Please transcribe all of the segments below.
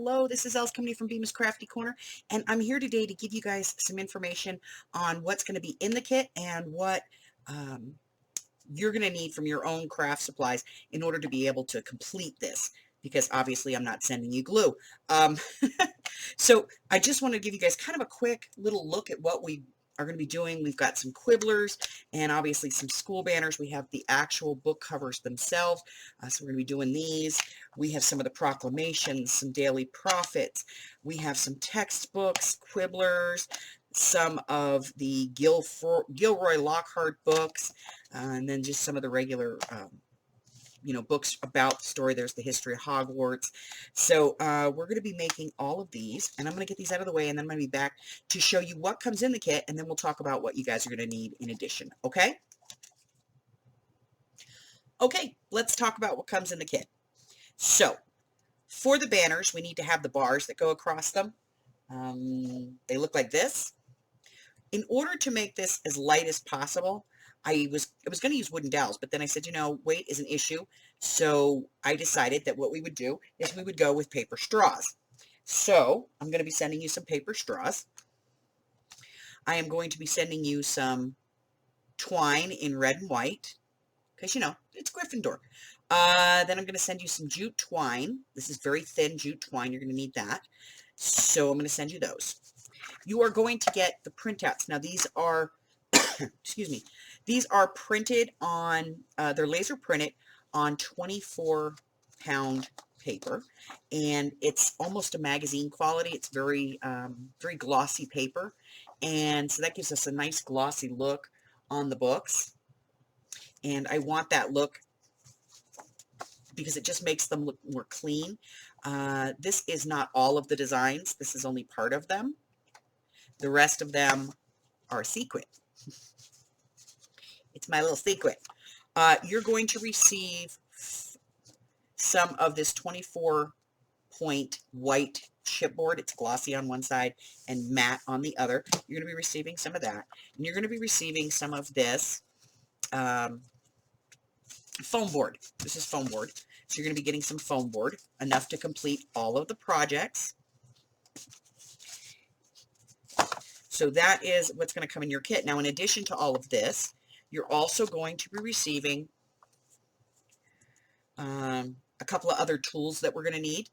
Hello, this is Els coming from Bemis Crafty Corner, and I'm here today to give you guys some information on what's going to be in the kit and what um, you're going to need from your own craft supplies in order to be able to complete this, because obviously I'm not sending you glue. Um, so I just want to give you guys kind of a quick little look at what we are going to be doing. We've got some quibblers and obviously some school banners. We have the actual book covers themselves. So we're going to be doing these. We have some of the proclamations, some daily prophets. We have some textbooks, quibblers, some of the Gilroy Lockhart books, and then just some of the regular books about the story. There's the history of Hogwarts. So we're going to be making all of these, and I'm going to get these out of the way, and then I'm going to be back to show you what comes in the kit, and then we'll talk about what you guys are going to need in addition. Okay? Okay, let's talk about what comes in the kit. So for the banners, we need to have the bars that go across them. They look like this. In order to make this as light as possible, I was going to use wooden dowels, but then I said, weight is an issue. So I decided that what we would do is we would go with paper straws. So I'm going to be sending you some paper straws. I am going to be sending you some twine in red and white, because, it's Gryffindor. Then I'm going to send you some jute twine. This is very thin jute twine. You're going to need that. So I'm going to send you those. You are going to get the printouts. Now, these are, excuse me, these are printed on, they're laser printed on 24-pound paper, and it's almost a magazine quality. It's very, very glossy paper, and so that gives us a nice glossy look on the books, and I want that look because it just makes them look more clean. This is not all of the designs. This is only part of them. The rest of them are a secret. It's my little secret. You're going to receive some of this 24-point white chipboard. It's glossy on one side and matte on the other. You're going to be receiving some of that. And you're going to be receiving some of this foam board. This is foam board. So you're going to be getting some foam board, enough to complete all of the projects. So that is what's going to come in your kit. Now, in addition to all of this, you're also going to be receiving a couple of other tools that we're going to need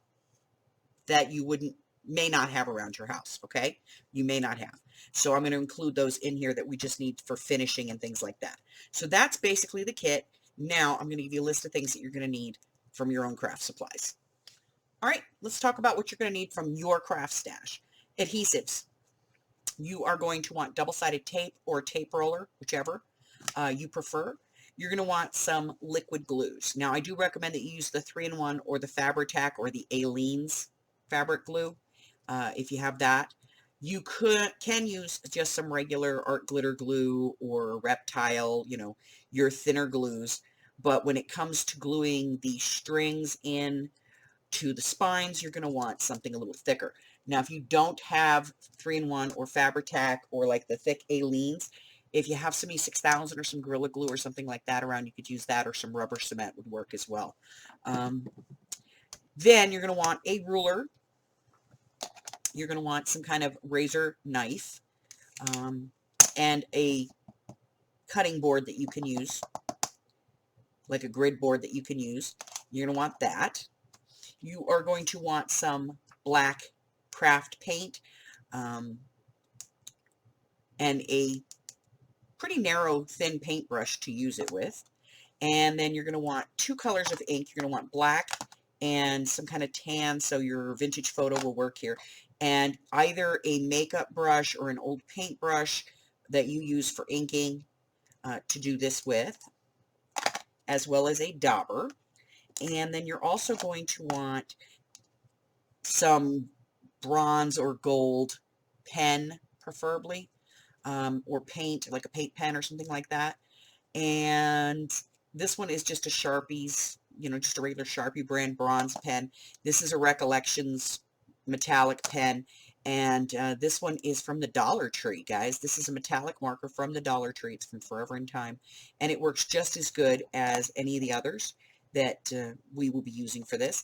that you may not have around your house, okay? You may not have. So I'm going to include those in here that we just need for finishing and things like that. So that's basically the kit. Now I'm going to give you a list of things that you're going to need from your own craft supplies. All right, let's talk about what you're going to need from your craft stash. Adhesives. You are going to want double-sided tape or tape roller, whichever you prefer. You're going to want some liquid glues. Now, I do recommend that you use the 3-in-1 or the Fabri-Tac or the Aleene's fabric glue if you have that. You can use just some regular art glitter glue or Reptile, your thinner glues. But when it comes to gluing the strings in to the spines, you're going to want something a little thicker. Now, if you don't have 3-in-1 or Fabri-Tac or like the thick Aleene's, if you have some E6000 or some Gorilla Glue or something like that around, you could use that, or some rubber cement would work as well. Then you're going to want a ruler. You're going to want some kind of razor knife and a cutting board that you can use, like a grid board that you can use. You're going to want that. You are going to want some black craft paint and a pretty narrow, thin paintbrush to use it with. And then you're going to want 2 colors of ink. You're going to want black and some kind of tan, so your vintage photo will work here. And either a makeup brush or an old paintbrush that you use for inking to do this with, as well as a dauber. And then you're also going to want some bronze or gold pen, preferably, or paint, like a paint pen or something like that. And this one is just a Sharpie's, just a regular Sharpie brand bronze pen. This is a Recollections metallic pen, and this one is from the Dollar Tree, guys. This is a metallic marker from the Dollar Tree. It's from Forever in Time, and it works just as good as any of the others that we will be using for this.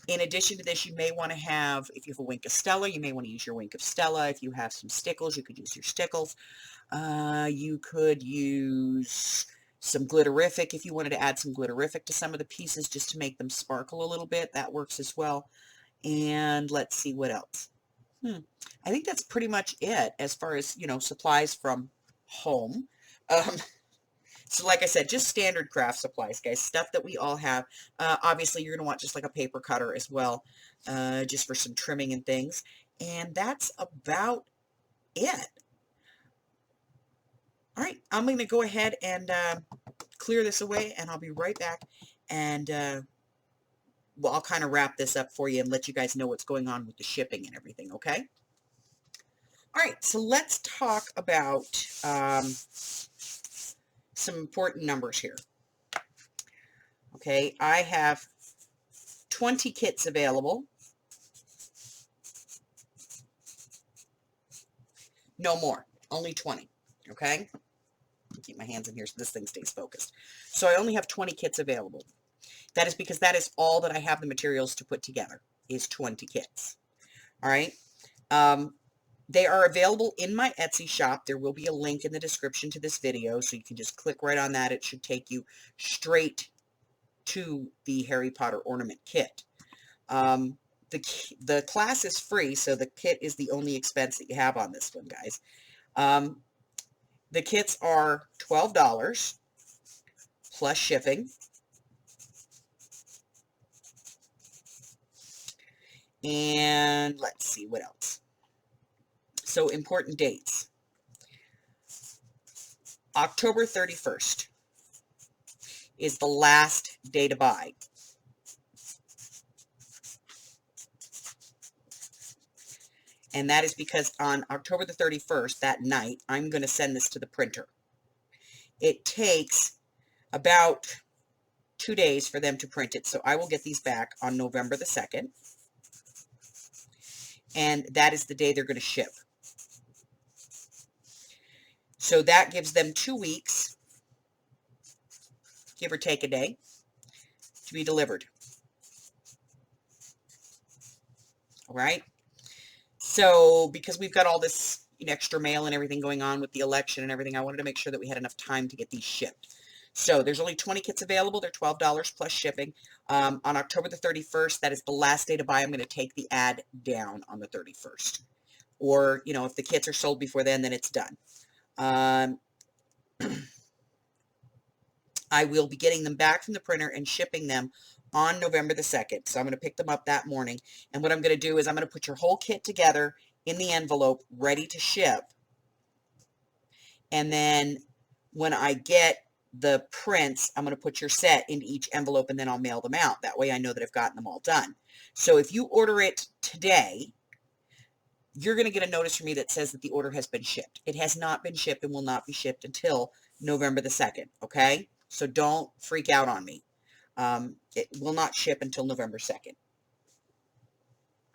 In addition to this, you may want to have, if you have a Wink of Stella, you may want to use your Wink of Stella. If you have some stickles, you could use your stickles. You could use some glitterific if you wanted to add some glitterific to some of the pieces just to make them sparkle a little bit. That works as well. And let's see what else. I think that's pretty much it as far as, supplies from home. So like I said, just standard craft supplies, guys, stuff that we all have. Obviously, you're going to want just like a paper cutter as well, just for some trimming and things. And that's about it. All right, I'm going to go ahead and clear this away, and I'll be right back. And well, I'll kind of wrap this up for you and let you guys know what's going on with the shipping and everything, okay? All right, so let's talk about some important numbers here. Okay, I have 20 kits available. No more, only 20, okay? Keep my hands in here so this thing stays focused. So I only have 20 kits available. That is because that is all that I have the materials to put together, is 20 kits. All right. They are available in my Etsy shop. There will be a link in the description to this video, so you can just click right on that. It should take you straight to the Harry Potter ornament kit. The class is free, so the kit is the only expense that you have on this one, guys. The kits are $12 plus shipping. And let's see what else. So important dates. October 31st is the last day to buy. And that is because on October the 31st, that night, I'm going to send this to the printer. It takes about 2 days for them to print it, so I will get these back on November the 2nd. And that is the day they're going to ship. So that gives them 2 weeks, give or take a day, to be delivered. All right? So because we've got all this extra mail and everything going on with the election and everything, I wanted to make sure that we had enough time to get these shipped. So there's only 20 kits available. They're $12 plus shipping. On October the 31st, that is the last day to buy. I'm going to take the ad down on the 31st. Or, if the kits are sold before then it's done. I will be getting them back from the printer and shipping them on November the 2nd. So I'm going to pick them up that morning. And what I'm going to do is I'm going to put your whole kit together in the envelope, ready to ship. And then when I get the prints, I'm going to put your set into each envelope, and then I'll mail them out. That way I know that I've gotten them all done. So if you order it today, you're going to get a notice from me that says that the order has been shipped. It has not been shipped and will not be shipped until November the 2nd, okay? So don't freak out on me. It will not ship until November 2nd.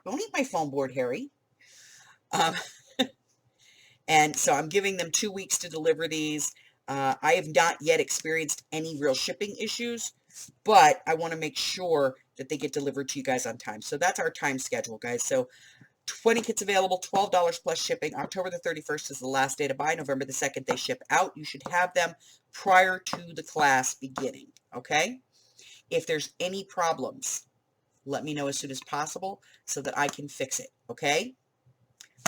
Don't eat my foam board, Harry. And so I'm giving them 2 weeks to deliver these. I have not yet experienced any real shipping issues, but I want to make sure that they get delivered to you guys on time. So that's our time schedule, guys. So 20 kits available, $12 plus shipping. October the 31st is the last day to buy. November the 2nd, they ship out. You should have them prior to the class beginning, okay? If there's any problems, let me know as soon as possible so that I can fix it, okay?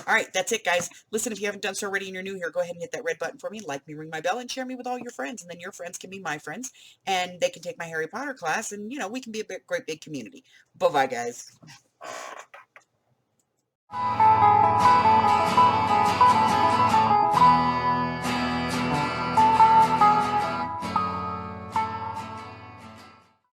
All right, that's it, guys. Listen, if you haven't done so already and you're new here, go ahead and hit that red button for me, like me, ring my bell, and share me with all your friends. And then your friends can be my friends, and they can take my Harry Potter class, and, we can be a great big community. Bye-bye, guys.